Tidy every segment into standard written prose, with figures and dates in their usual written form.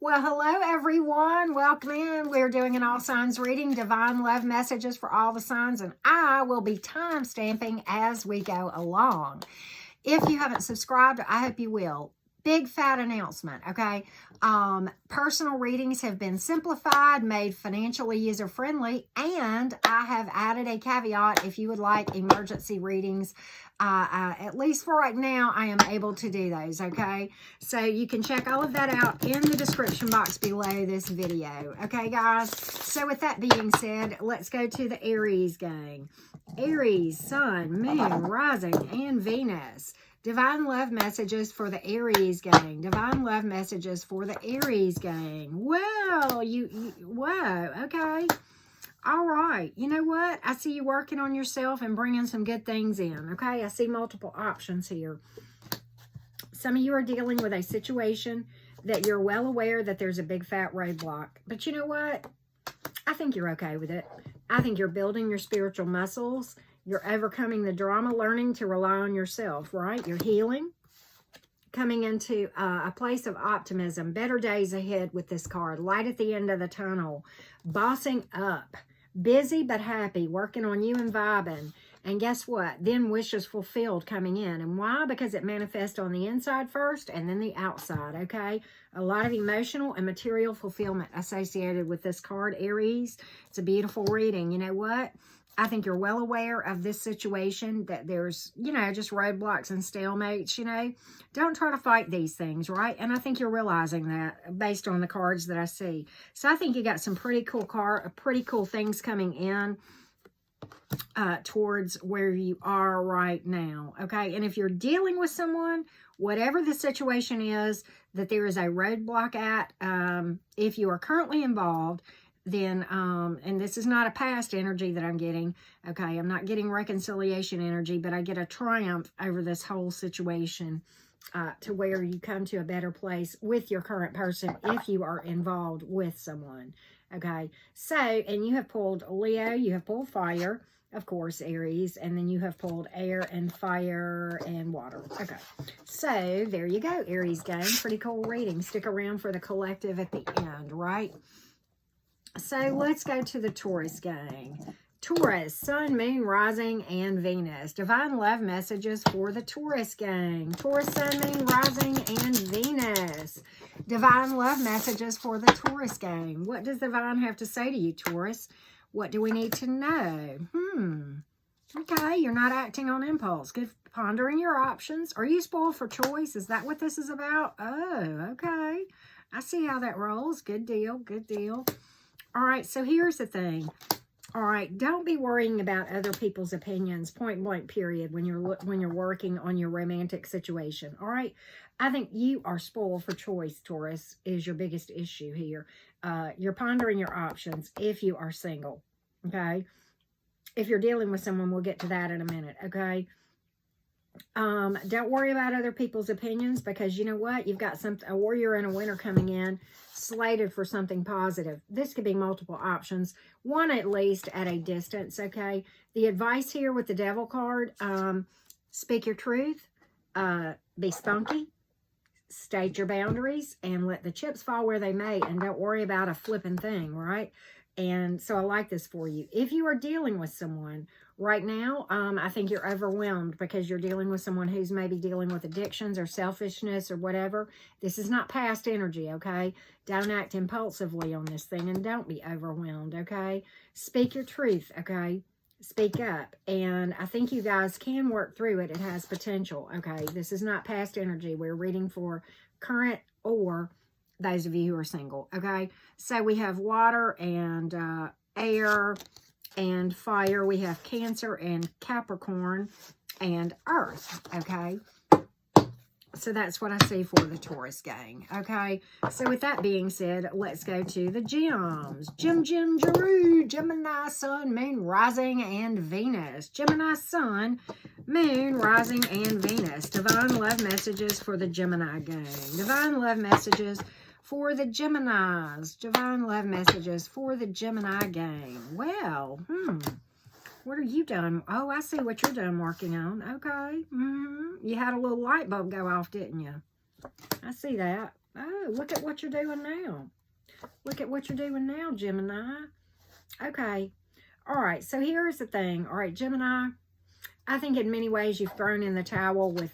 Well, hello, everyone. Welcome in. We're doing an all signs reading, divine love messages for all the signs, and I will be time stamping as we go along. If you haven't subscribed, I hope you will. Big fat announcement, okay? Personal readings have been simplified, made financially user-friendly, and I have added a caveat if you would like emergency readings. At least for right now, I am able to do those, okay? So you can check all of that out in the description box below this video, okay, guys? So with that being said, let's go to the Aries gang. Aries, Sun, Moon, Rising, and Venus. Divine love messages for the Aries gang. Divine love messages for the Aries gang. Well, whoa, okay. All right. You know what? I see you working on yourself and bringing some good things in, okay? I see multiple options here. Some of you are dealing with a situation that you're well aware that there's a big fat roadblock. But you know what? I think you're okay with it. I think you're building your spiritual muscles. You're overcoming the drama, learning to rely on yourself, right? You're healing, coming into a place of optimism, better days ahead with this card, light at the end of the tunnel, bossing up, busy but happy, working on you and vibing. And guess what? Then wishes fulfilled coming in. And why? Because it manifests on the inside first and then the outside, okay? A lot of emotional and material fulfillment associated with this card, Aries. It's a beautiful reading. You know what? I think you're well aware of this situation, that there's, you know, just roadblocks and stalemates, you know. Don't try to fight these things, right? And I think you're realizing that based on the cards that I see. So I think you got some pretty cool things coming in towards where you are right now, okay? And if you're dealing with someone, whatever the situation is that there is a roadblock at, if you are currently involved, then, and this is not a past energy that I'm getting, okay? I'm not getting reconciliation energy, but I get a triumph over this whole situation to where you come to a better place with your current person if you are involved with someone, okay? So, and you have pulled Leo, you have pulled fire, of course, Aries, and then you have pulled air and fire and water. Okay, so there you go, Aries gang. Pretty cool reading. Stick around for the collective at the end, right? So let's go to the Taurus gang. Taurus, Sun, Moon, Rising, and Venus. Divine love messages for the Taurus gang. Taurus, Sun, Moon, Rising, and Venus. Divine love messages for the Taurus gang. What does Divine have to say to you, Taurus? What do we need to know? Okay, you're not acting on impulse. Good, pondering your options. Are you spoiled for choice? Is that what this is about? Oh, okay. I see how that rolls. Good deal, good deal. All right, so here's the thing. All right, don't be worrying about other people's opinions, point blank period, when you're working on your romantic situation. All right, I think you are spoiled for choice, Taurus, is your biggest issue here. You're pondering your options if you are single, okay? If you're dealing with someone, we'll get to that in a minute, okay? Don't worry about other people's opinions, because you know what? You've got a warrior and a winner coming in, slated for something positive. This could be multiple options, one at least at a distance, okay? The advice here with the Devil card, speak your truth, be spunky, state your boundaries, and let the chips fall where they may, and don't worry about a flipping thing, right? And so I like this for you. If you are dealing with someone right now, I think you're overwhelmed because you're dealing with someone who's maybe dealing with addictions or selfishness or whatever. This is not past energy, okay? Don't act impulsively on this thing, and don't be overwhelmed, okay? Speak your truth, okay? Speak up. And I think you guys can work through it. It has potential, okay? This is not past energy. We're reading for current or those of you who are single, okay? So we have water and air and fire. We have Cancer and Capricorn and Earth, okay? So that's what I see for the Taurus gang, okay? So with that being said, let's go to the gems. Gemini, Sun, Moon, Rising, and Venus. Gemini, Sun, Moon, Rising, and Venus. Divine love messages for the Gemini gang. Divine love messages for the Geminis. Divine love messages for the Gemini gang. Well, what are you done? Oh, I see what you're done working on. Okay. You had a little light bulb go off, didn't you? I see that. Oh, look at what you're doing now. Look at what you're doing now, Gemini. Okay. All right. So here's the thing. All right, Gemini. I think in many ways you've thrown in the towel with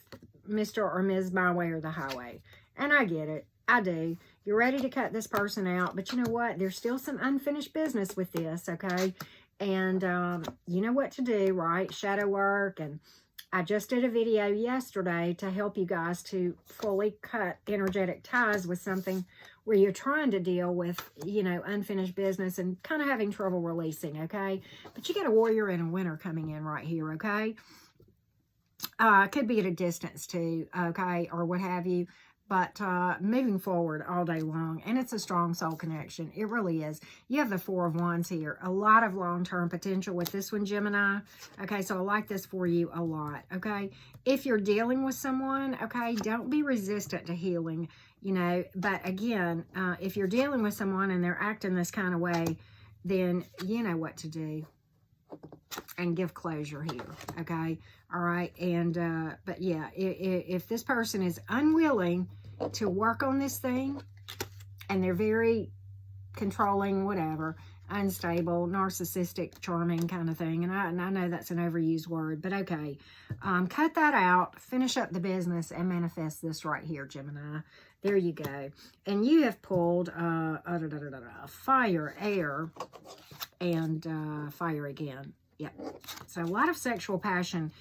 Mr. or Ms. My Way or the Highway. And I get it. I do. You're ready to cut this person out. But you know what? There's still some unfinished business with this, okay? And you know what to do, right? Shadow work. And I just did a video yesterday to help you guys to fully cut energetic ties with something where you're trying to deal with, you know, unfinished business and kind of having trouble releasing, okay? But you got a warrior and a winner coming in right here, okay? Could be at a distance too, okay, or what have you. But moving forward all day long, and it's a strong soul connection. It really is. You have the Four of Wands here. A lot of long-term potential with this one, Gemini. Okay, so I like this for you a lot, okay? If you're dealing with someone, okay, don't be resistant to healing, you know. But again, if you're dealing with someone and they're acting this kind of way, then you know what to do. And give closure here, okay? All right, and but yeah, if this person is unwilling to work on this thing, and they're very controlling, whatever, unstable, narcissistic, charming kind of thing, and I know that's an overused word, but okay, cut that out, finish up the business, and manifest this right here, Gemini. There you go. And you have pulled fire, air, and fire again. Yep. So a lot of sexual passion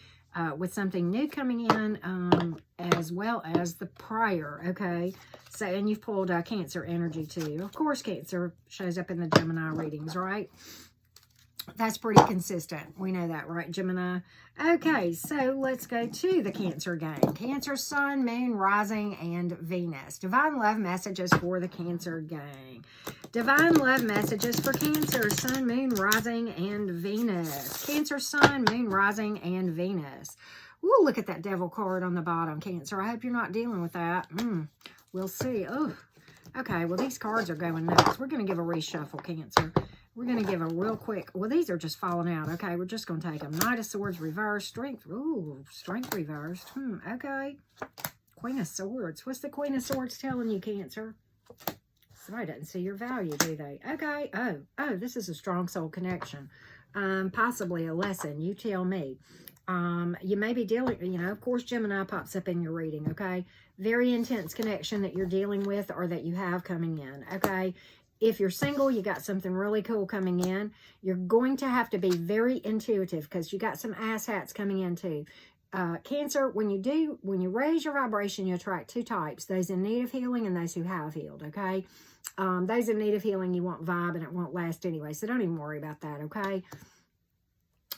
with something new coming in, as well as the prior, okay? So, and you've pulled Cancer energy too. Of course, Cancer shows up in the Gemini readings, right? That's pretty consistent. We know that, right, Gemini? Okay, so let's go to the Cancer gang. Cancer, Sun, Moon, Rising, and Venus. Divine love messages for the Cancer gang. Divine love messages for Cancer, Sun, Moon, Rising, and Venus. Cancer, Sun, Moon, Rising, and Venus. Ooh, look at that Devil card on the bottom, Cancer. I hope you're not dealing with that. We'll see. Oh, okay, well, these cards are going nuts. We're going to give a reshuffle, Cancer. We're going to give a real quick, well, these are just falling out. Okay, we're just going to take them. Knight of Swords reversed, Strength, ooh, Strength reversed. Okay. Queen of Swords. What's the Queen of Swords telling you, Cancer? Somebody doesn't see your value, do they? Okay. Oh, this is a strong soul connection. Possibly a lesson. You tell me. You may be dealing, you know, of course, Gemini pops up in your reading, okay? Very intense connection that you're dealing with or that you have coming in, okay? If you're single, you got something really cool coming in. You're going to have to be very intuitive because you got some ass hats coming in too. Cancer, when you raise your vibration, you attract two types, those in need of healing and those who have healed, okay? Those in need of healing, you want vibe and it won't last anyway, so don't even worry about that, okay?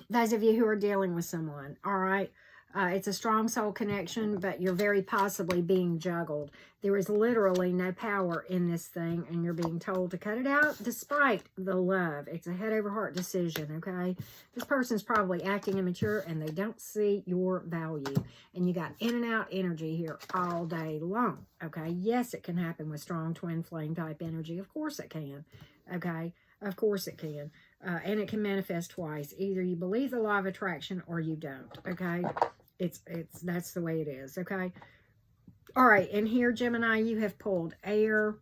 Those of you who are dealing with someone, all right? It's a strong soul connection, but you're very possibly being juggled. There is literally no power in this thing, and you're being told to cut it out despite the love. It's a head-over-heart decision, okay? This person's probably acting immature, and they don't see your value. And you got in and out energy here all day long, okay? Yes, it can happen with strong twin flame type energy. Of course it can, okay? Of course it can. And it can manifest twice. Either you believe the law of attraction or you don't, okay? That's the way it is, okay? All right, and here, Gemini, you have pulled air,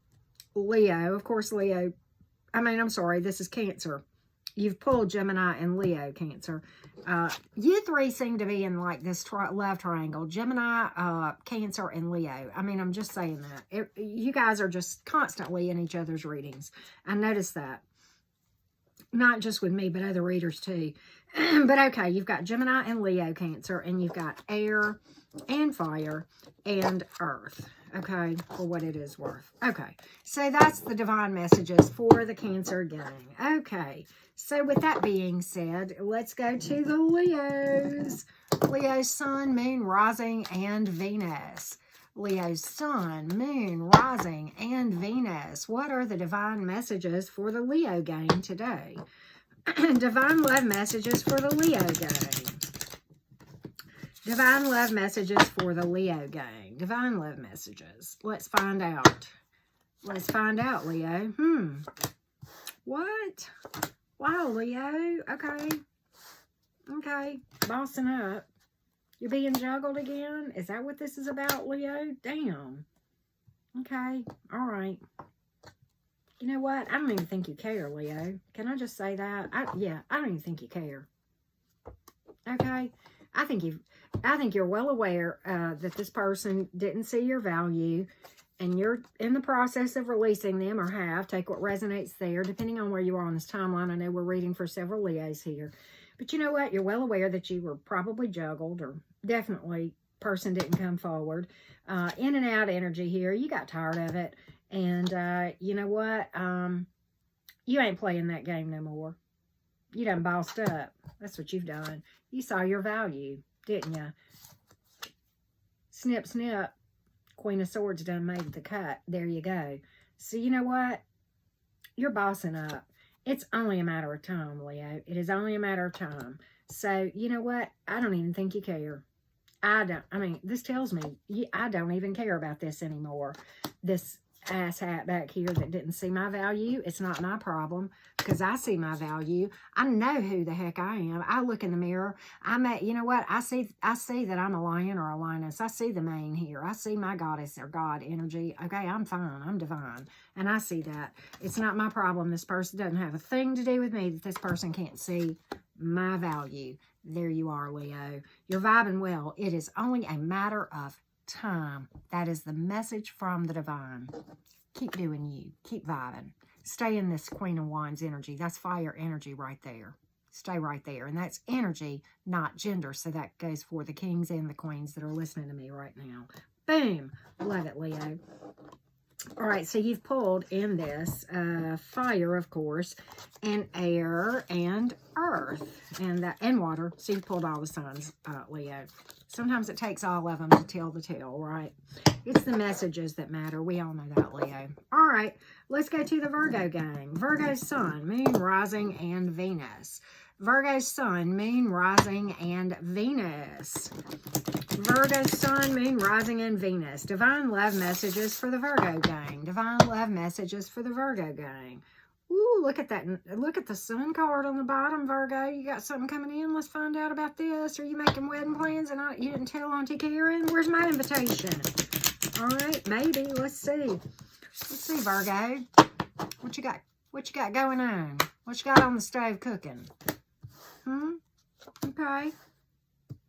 Leo. Of course, Leo, I'm sorry, this is Cancer. You've pulled Gemini and Leo, Cancer. You three seem to be in like this love triangle. Gemini, Cancer, and Leo. I'm just saying that. You guys are just constantly in each other's readings. I noticed that. Not just with me, but other readers too. But okay, you've got Gemini and Leo, Cancer, and you've got air and fire and earth, okay, for what it is worth. Okay, so that's the divine messages for the Cancer gang. Okay, so with that being said, let's go to the Leos. Leo's Sun, Moon, Rising, and Venus. Leo's Sun, Moon, Rising, and Venus. What are the divine messages for the Leo gang today? Divine love messages for the Leo gang. Divine love messages for the Leo gang. Divine love messages. Let's find out. Let's find out, Leo. What? Wow, Leo. Okay. Okay. Bossing up. You're being juggled again? Is that what this is about, Leo? Damn. Okay, all right. You know what? I don't even think you care, Leo. Can I just say that? Yeah, I don't even think you care. Okay? I think you're well aware that this person didn't see your value, and you're in the process of releasing them, or have. Take what resonates there, depending on where you are on this timeline. I know we're reading for several Leos here. But you know what? You're well aware that you were probably juggled, or definitely person didn't come forward. In and out energy here. You got tired of it. And you know what? You ain't playing that game no more. You done bossed up. That's what you've done. You saw your value, didn't you? Snip, snip. Queen of Swords done made the cut. There you go. So you know what? You're bossing up. It's only a matter of time, Leo. It is only a matter of time. So you know what? I don't even think you care. This tells me I don't even care about this anymore. This asshat back here that didn't see my value, it's not my problem, because I see my value. I know who the heck I am. I look in the mirror. You know what? I see that I'm a lion or a lioness. I see the mane here. I see my goddess or God energy. Okay, I'm fine. I'm divine. And I see that. It's not my problem. This person doesn't have a thing to do with me that this person can't see my value. There you are, Leo. You're vibing well. It is only a matter of time. That is the message from the divine. Keep doing you. Keep vibing. Stay in this Queen of Wands energy. That's fire energy right there. Stay right there. And that's energy, not gender. So that goes for the kings and the queens that are listening to me right now. Boom. Love it, Leo. All right, so you've pulled in this fire, of course, and air and earth and water. So you've pulled all the signs, Leo. Sometimes it takes all of them to tell the tale, right? It's the messages that matter. We all know that, Leo. All right, let's go to the Virgo gang. Virgo sun, moon, rising, and Venus. Virgo sun, moon, rising, and Venus. Virgo sun, moon, rising, and Venus. Divine love messages for the Virgo gang. Divine love messages for the Virgo gang. Ooh, look at that. Look at the sun card on the bottom, Virgo. You got something coming in. Let's find out about this. Are you making wedding plans and you didn't tell Auntie Karen? Where's my invitation? All right, maybe. Let's see. Let's see, Virgo. What you got? What you got going on? What you got on the stove cooking? Okay.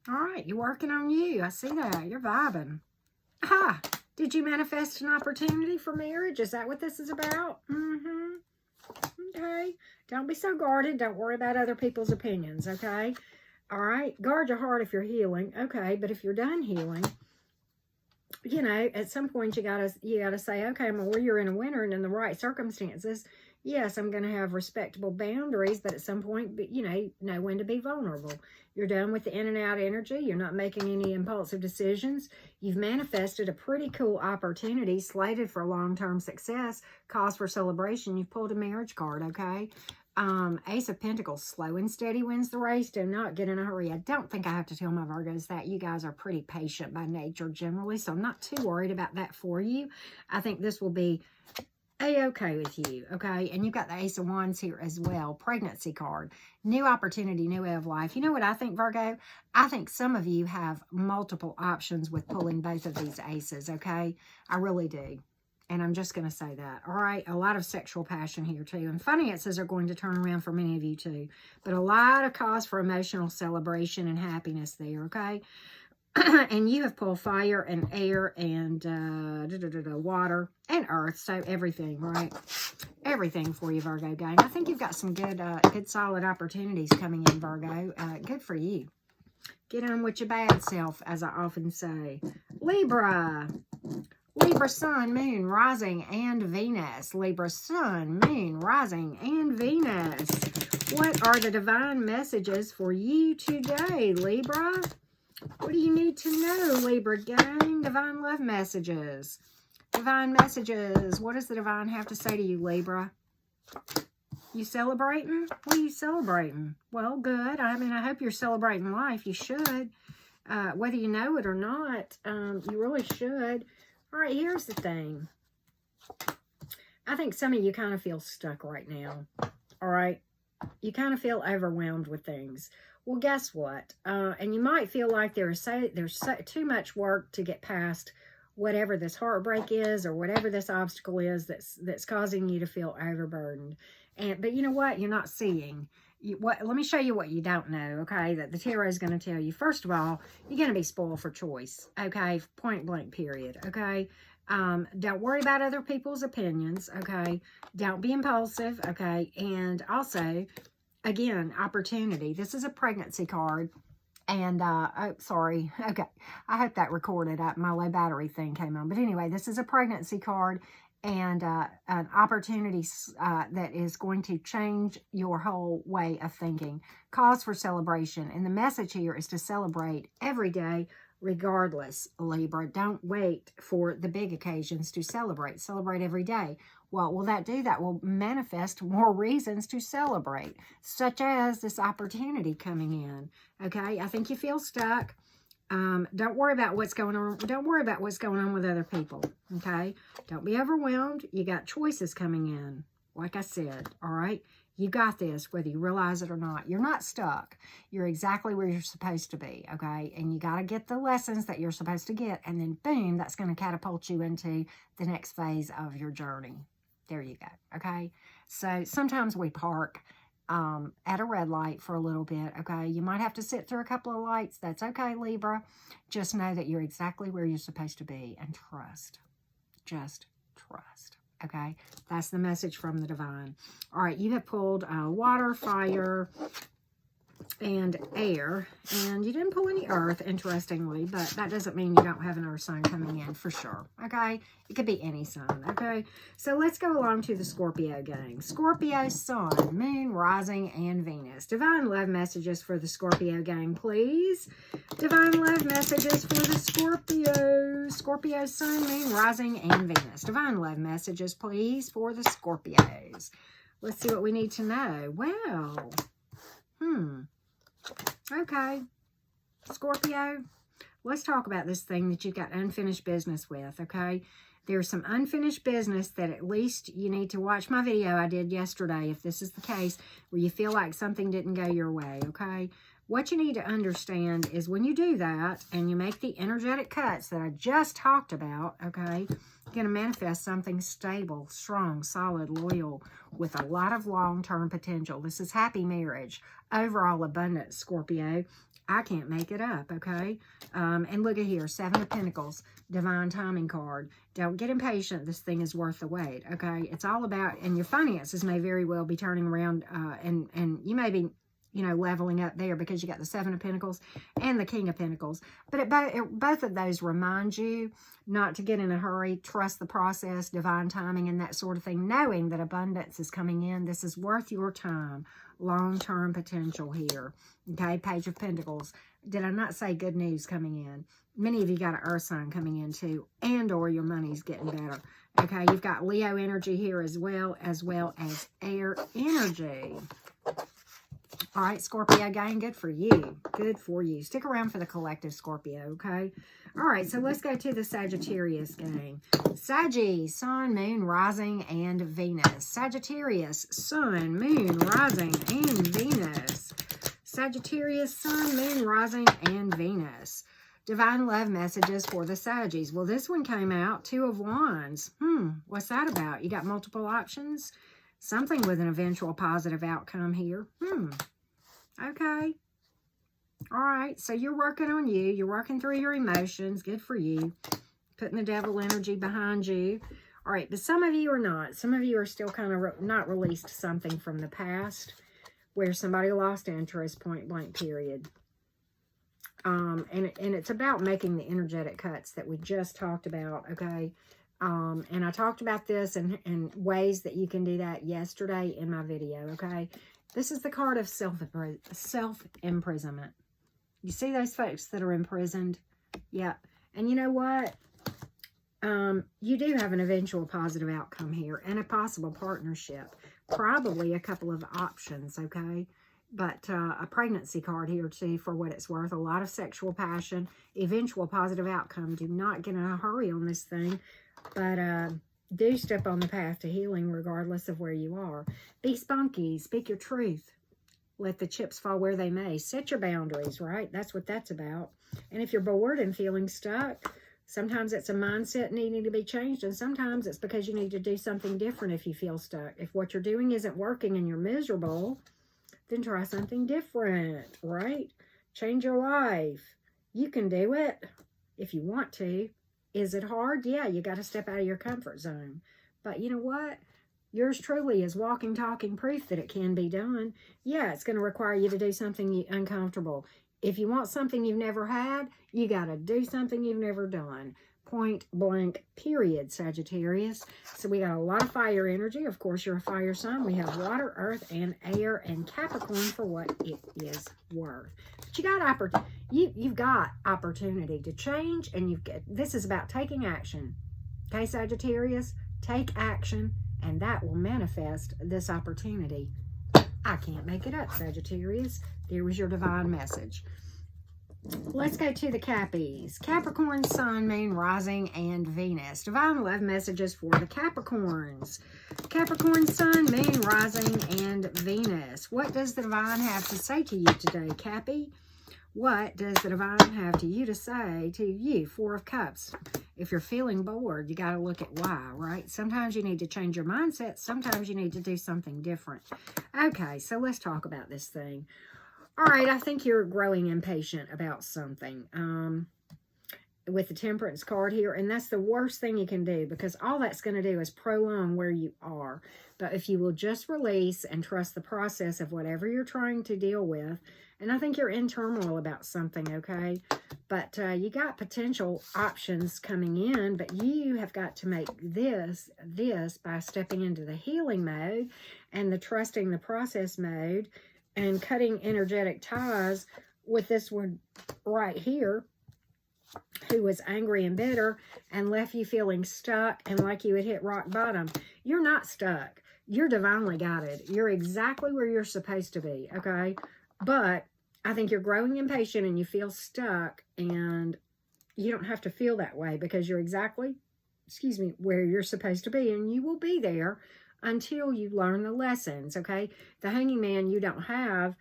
All right, you're working on you. I see that. You're vibing. Aha! Did you manifest an opportunity for marriage? Is that what this is about? Okay. Don't be so guarded. Don't worry about other people's opinions, okay? All right. Guard your heart if you're healing. Okay, but if you're done healing, you know, at some point you gotta say, okay, well, you're in a winter and in the right circumstances, yes, I'm going to have respectable boundaries, but at some point, you know when to be vulnerable. You're done with the in and out energy. You're not making any impulsive decisions. You've manifested a pretty cool opportunity, slated for long-term success, cause for celebration. You've pulled a marriage card, okay? Ace of Pentacles, slow and steady wins the race. Do not get in a hurry. I don't think I have to tell my Virgos that. You guys are pretty patient by nature generally, so I'm not too worried about that for you. I think this will be A-okay with you, okay? And you've got the Ace of Wands here as well. Pregnancy card. New opportunity, new way of life. You know what I think, Virgo? I think some of you have multiple options with pulling both of these aces, okay? I really do. And I'm just going to say that, all right? A lot of sexual passion here, too. And finances are going to turn around for many of you, too. But a lot of cause for emotional celebration and happiness there, okay? And you have pulled fire and air and water and earth. So everything, right? Everything for you, Virgo gang. I think you've got some good solid opportunities coming in, Virgo. Good for you. Get on with your bad self, as I often say. Libra. Libra sun, moon, rising, and Venus. Libra sun, moon, rising, and Venus. What are the divine messages for you today, Libra? What do you need to know, Libra gang? Divine love messages. Divine messages. What does the divine have to say to you, Libra? You celebrating? What are you celebrating? Well, good. I mean, I hope you're celebrating life. You should. Whether you know it or not, you really should. All right, here's the thing. I think some of you kind of feel stuck right now. All right? You kind of feel overwhelmed with things. Well, guess what? And you might feel like there's too much work to get past whatever this heartbreak is or whatever this obstacle is that's causing you to feel overburdened. But you know what? You're not seeing. Let me show you what you don't know, okay, that the tarot is going to tell you. First of all, you're going to be spoiled for choice, okay, point blank period, okay? Don't worry about other people's opinions, okay? Don't be impulsive, okay? And also, again, opportunity. This is a pregnancy card. And, oh, sorry. Okay. I hope that recorded. My low battery thing came on. But anyway, this is a pregnancy card and an opportunity that is going to change your whole way of thinking. Cause for celebration. And the message here is to celebrate every day, regardless, Libra. Don't wait for the big occasions to celebrate. Celebrate every day. What will that do? That will manifest more reasons to celebrate, such as this opportunity coming in. Okay, I think you feel stuck. Don't worry about what's going on. Don't worry about what's going on with other people. Okay, don't be overwhelmed. You got choices coming in. Like I said, all right, you got this, whether you realize it or not. You're not stuck. You're exactly where you're supposed to be. Okay, and you got to get the lessons that you're supposed to get, and then boom, that's going to catapult you into the next phase of your journey. There you go, okay? So sometimes we park at a red light for a little bit, okay? You might have to sit through a couple of lights. That's okay, Libra. Just know that you're exactly where you're supposed to be and trust. Just trust, okay? That's the message from the divine. All right, you have pulled water, fire, and air, and you didn't pull any earth, interestingly, but that doesn't mean you don't have an earth sign coming in for sure, okay? It could be any sign, okay? So let's go along to the Scorpio gang. Scorpio, Sun, Moon, Rising, and Venus. Divine love messages for the Scorpio gang, please. Divine love messages for the Scorpio. Scorpio, Sun, Moon, Rising, and Venus. Divine love messages, please, for the Scorpios. Let's see what we need to know. Well, okay, Scorpio, let's talk about this thing that you've got unfinished business with, okay? There's some unfinished business that at least you need to watch my video I did yesterday, if this is the case, where you feel like something didn't go your way, okay? What you need to understand is when you do that and you make the energetic cuts that I just talked about, okay, you're going to manifest something stable, strong, solid, loyal, with a lot of long-term potential. This is happy marriage, overall abundance, Scorpio. I can't make it up, okay? And look at here, 7 of Pentacles, divine timing card. Don't get impatient. This thing is worth the wait, okay? It's all about, and your finances may very well be turning around, and you may be, you know, leveling up there because you got the 7 of Pentacles and the King of Pentacles. But both of those remind you not to get in a hurry, trust the process, divine timing, and that sort of thing, knowing that abundance is coming in. This is worth your time. Long-term potential here. Okay, Page of Pentacles. Did I not say good news coming in? Many of you got an earth sign coming in too, and or your money's getting better. Okay, you've got Leo energy here as well as air energy. All right, Scorpio gang, good for you. Good for you. Stick around for the collective, Scorpio, okay? All right, so let's go to the Sagittarius gang. Saggy, Sun, Moon, Rising, and Venus. Sagittarius, Sun, Moon, Rising, and Venus. Sagittarius, Sun, Moon, Rising, and Venus. Divine love messages for the Saggies. Well, this one came out, 2 of Wands. What's that about? You got multiple options? Something with an eventual positive outcome here. Okay. All right. So you're working on you. You're working through your emotions. Good for you. Putting the devil energy behind you. All right. But some of you are not. Some of you are still kind of not released something from the past where somebody lost interest, point blank period. And it's about making the energetic cuts that we just talked about. Okay. And I talked about this and ways that you can do that yesterday in my video, okay? This is the card of self-imprisonment. You see those folks that are imprisoned? Yeah. And you know what? You do have an eventual positive outcome here and a possible partnership. Probably a couple of options, okay? But a pregnancy card here, too, for what it's worth. A lot of sexual passion. Eventual positive outcome. Do not get in a hurry on this thing. But do step on the path to healing regardless of where you are. Be spunky. Speak your truth. Let the chips fall where they may. Set your boundaries, right? That's what that's about. And if you're bored and feeling stuck, Sometimes it's a mindset needing to be changed, and sometimes it's because you need to do something different if you feel stuck. If what you're doing isn't working and you're miserable, then try something different, right? Change your life. You can do it if you want to. Is it hard? Yeah, you got to step out of your comfort zone. But you know what? Yours truly is walking, talking proof that it can be done. Yeah, it's going to require you to do something uncomfortable. If you want something you've never had, you got to do something you've never done. Point blank, period, Sagittarius. So we got a lot of fire energy. Of course, you're a fire sign. We have water, earth, and air, and Capricorn for what it is worth. But you've got opportunity to change, and this is about taking action. Okay, Sagittarius, take action, and that will manifest this opportunity. I can't make it up, Sagittarius. There was your divine message. Let's go to the Cappies. Capricorn, Sun, Moon, Rising, and Venus. Divine love messages for the Capricorns. Capricorn, Sun, Moon, Rising, and Venus. What does the divine have to say to you today, Cappy? What does the divine have to say to you? Four of Cups. If you're feeling bored, you got to look at why, right? Sometimes you need to change your mindset. Sometimes you need to do something different. Okay, so let's talk about this thing. All right, I think you're growing impatient about something with the Temperance card here, and that's the worst thing you can do, because all that's going to do is prolong where you are. But if you will just release and trust the process of whatever you're trying to deal with, and I think you're in turmoil about something, okay? But you got potential options coming in, but you have got to make this by stepping into the healing mode and the trusting the process mode, and cutting energetic ties with this one right here, who was angry and bitter and left you feeling stuck and like you had hit rock bottom. You're not stuck. You're divinely guided. You're exactly where you're supposed to be, okay? But I think you're growing impatient and you feel stuck, and you don't have to feel that way, because you're exactly, where you're supposed to be, and you will be there until you learn the lessons, okay? The Hanging Man you don't have,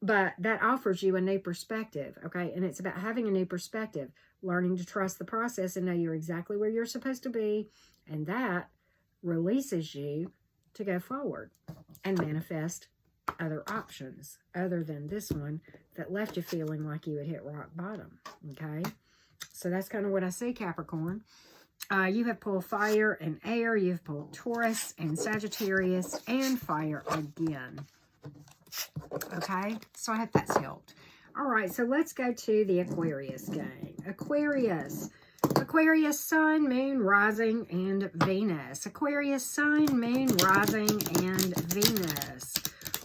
but that offers you a new perspective, okay? And it's about having a new perspective, learning to trust the process and know you're exactly where you're supposed to be, and that releases you to go forward and manifest other options other than this one that left you feeling like you had hit rock bottom, okay? So that's kind of what I see, Capricorn. You have pulled fire and air. You've pulled Taurus and Sagittarius and fire again. Okay, so I hope that's helped. All right, so let's go to the Aquarius gang. Aquarius, Sun, Moon, Rising, and Venus. Aquarius, Sun, Moon, Rising, and Venus.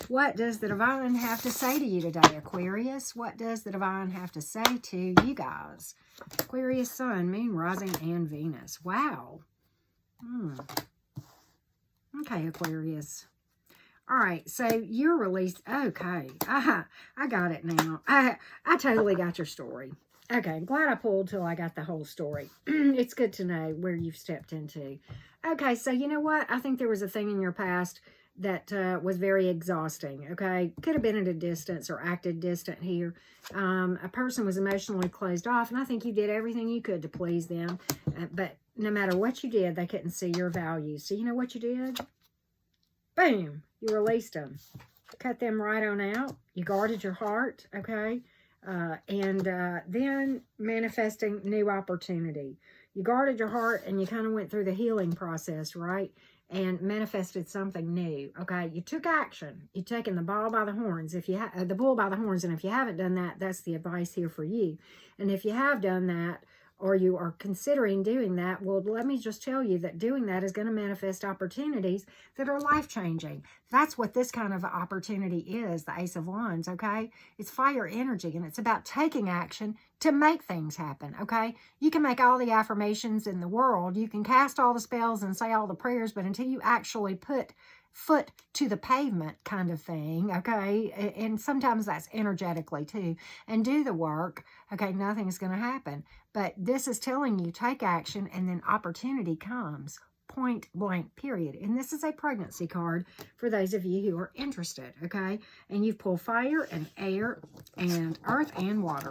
What does the divine have to say to you today, Aquarius? What does the divine have to say to you guys? Aquarius, Sun, Moon, Rising, and Venus. Wow. Okay, Aquarius. All right, so you're released. Okay, I got it now. I totally got your story. Okay, I'm glad I pulled till I got the whole story. It's good to know where you've stepped into. Okay, so you know what? I think there was a thing in your past that was very exhausting, okay? Could have been at a distance or acted distant here. A person was emotionally closed off, and I think you did everything you could to please them. But no matter what you did, they couldn't see your value. So you know what you did? Boom! You released them. Cut them right on out. You guarded your heart, okay? And then manifesting new opportunity. You guarded your heart, and you kind of went through the healing process, right? And manifested something new, okay? You took action. You've taken the ball by the horns. If you the bull by the horns, and if you haven't done that, that's the advice here for you. And if you have done that, or you are considering doing that, well, let me just tell you that doing that is going to manifest opportunities that are life-changing. That's what this kind of opportunity is, the Ace of Wands, okay? It's fire energy, and it's about taking action to make things happen, okay? You can make all the affirmations in the world. You can cast all the spells and say all the prayers, but until you actually put foot to the pavement kind of thing, okay? And sometimes that's energetically too. And do the work, okay? Nothing's going to happen. But this is telling you take action, and then opportunity comes. Point blank, period. And this is a pregnancy card for those of you who are interested, okay? And you've pulled fire and air and earth and water.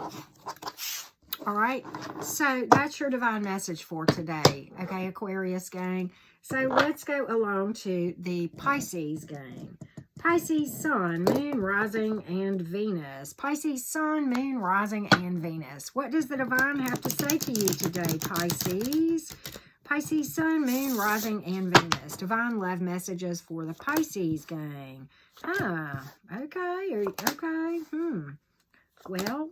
All right, so that's your divine message for today, okay, Aquarius gang. So let's go along to the Pisces gang. Pisces, Sun, Moon, Rising, and Venus. Pisces, Sun, Moon, Rising, and Venus. What does the divine have to say to you today, Pisces? Pisces, Sun, Moon, Rising, and Venus. Divine love messages for the Pisces gang. Okay. Well,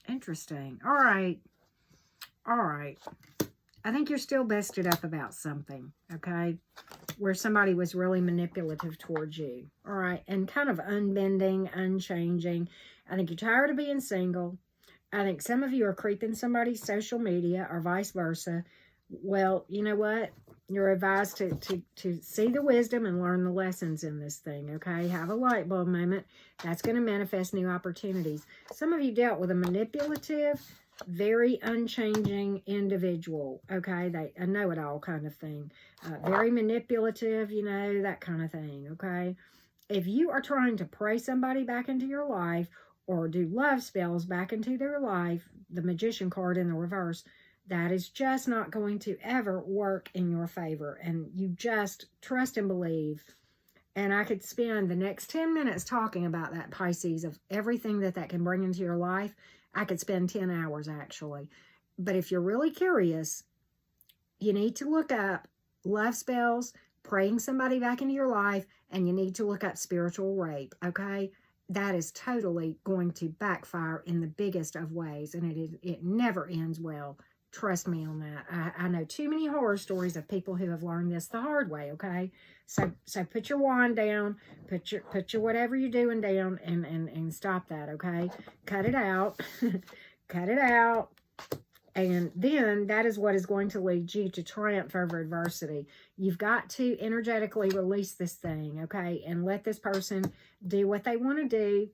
interesting. All right. I think you're still busted up about something, okay? Where somebody was really manipulative towards you. All right. And kind of unbending, unchanging. I think you're tired of being single. I think some of you are creeping somebody's social media or vice versa. Well, you know what? You're advised to see the wisdom and learn the lessons in this thing, okay? Have a light bulb moment. That's going to manifest new opportunities. Some of you dealt with a manipulative, very unchanging individual, okay? A know-it-all kind of thing. Very manipulative, you know, that kind of thing, okay? If you are trying to pray somebody back into your life or do love spells back into their life, the Magician card in the reverse, that is just not going to ever work in your favor. And you just trust and believe. And I could spend the next 10 minutes talking about that, Pisces, of everything that can bring into your life. I could spend 10 hours, actually. But if you're really curious, you need to look up love spells, praying somebody back into your life, and you need to look up spiritual rape, okay? That is totally going to backfire in the biggest of ways, and it never ends well. Trust me on that. I know too many horror stories of people who have learned this the hard way, okay? So put your wand down, put your whatever you're doing down, and stop that, okay? Cut it out. Cut it out. And then that is what is going to lead you to triumph over adversity. You've got to energetically release this thing, okay? And let this person do what they want to do.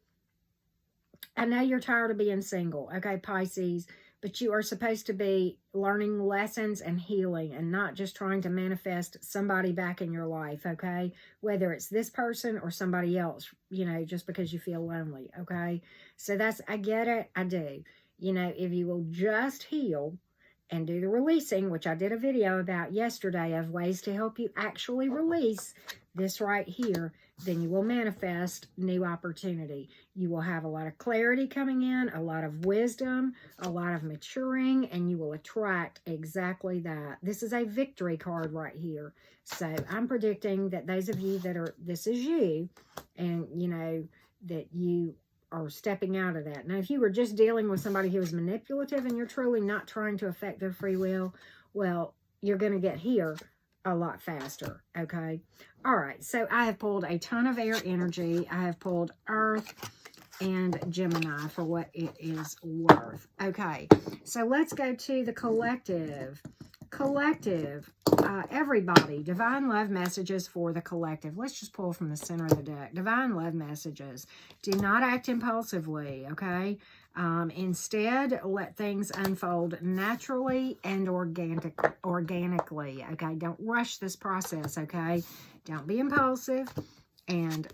I know you're tired of being single, okay, Pisces? But you are supposed to be learning lessons and healing and not just trying to manifest somebody back in your life, okay? Whether it's this person or somebody else, you know, just because you feel lonely, okay? So I get it, I do. You know, if you will just heal and do the releasing, which I did a video about yesterday of ways to help you actually release this right here, then you will manifest new opportunity. You will have a lot of clarity coming in, a lot of wisdom, a lot of maturing, and you will attract exactly that. This is a victory card right here. So I'm predicting that those of you this is you, and you know, that you are stepping out of that. Now, if you were just dealing with somebody who is manipulative and you're truly not trying to affect their free will, well, you're going to get here a lot faster, okay? All right, so I have pulled a ton of air energy. I have pulled Earth and Gemini for what it is worth. Okay, so let's go to the collective. Everybody, divine love messages for the collective. Let's just pull from the center of the deck. Divine love messages. Do not act impulsively, okay? Instead, let things unfold naturally and organically, okay? Don't rush this process, okay? Don't be impulsive, and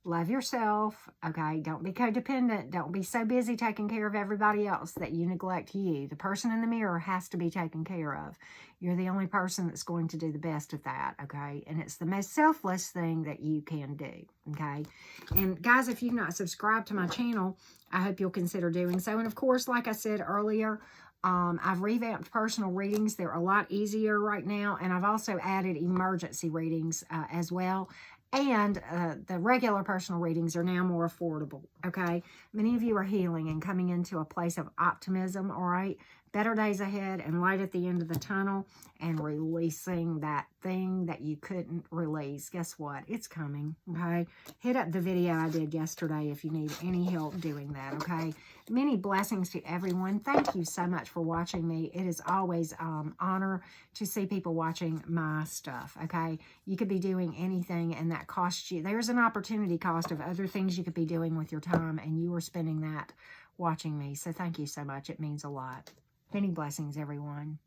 love yourself, okay? Don't be codependent. Don't be so busy taking care of everybody else that you neglect you. The person in the mirror has to be taken care of. You're the only person that's going to do the best at that, okay? And it's the most selfless thing that you can do, okay? And guys, if you've not subscribed to my channel, I hope you'll consider doing so. And of course, like I said earlier, I've revamped personal readings. They're a lot easier right now. And I've also added emergency readings as well. And the regular personal readings are now more affordable, okay? Many of you are healing and coming into a place of optimism, all right? Better days ahead and light at the end of the tunnel and releasing that thing that you couldn't release. Guess what? It's coming, okay? Hit up the video I did yesterday if you need any help doing that, okay? Many blessings to everyone. Thank you so much for watching me. It is always honor to see people watching my stuff, okay? You could be doing anything and that costs you. There's an opportunity cost of other things you could be doing with your time, and you are spending that watching me. So thank you so much. It means a lot. Many blessings, everyone.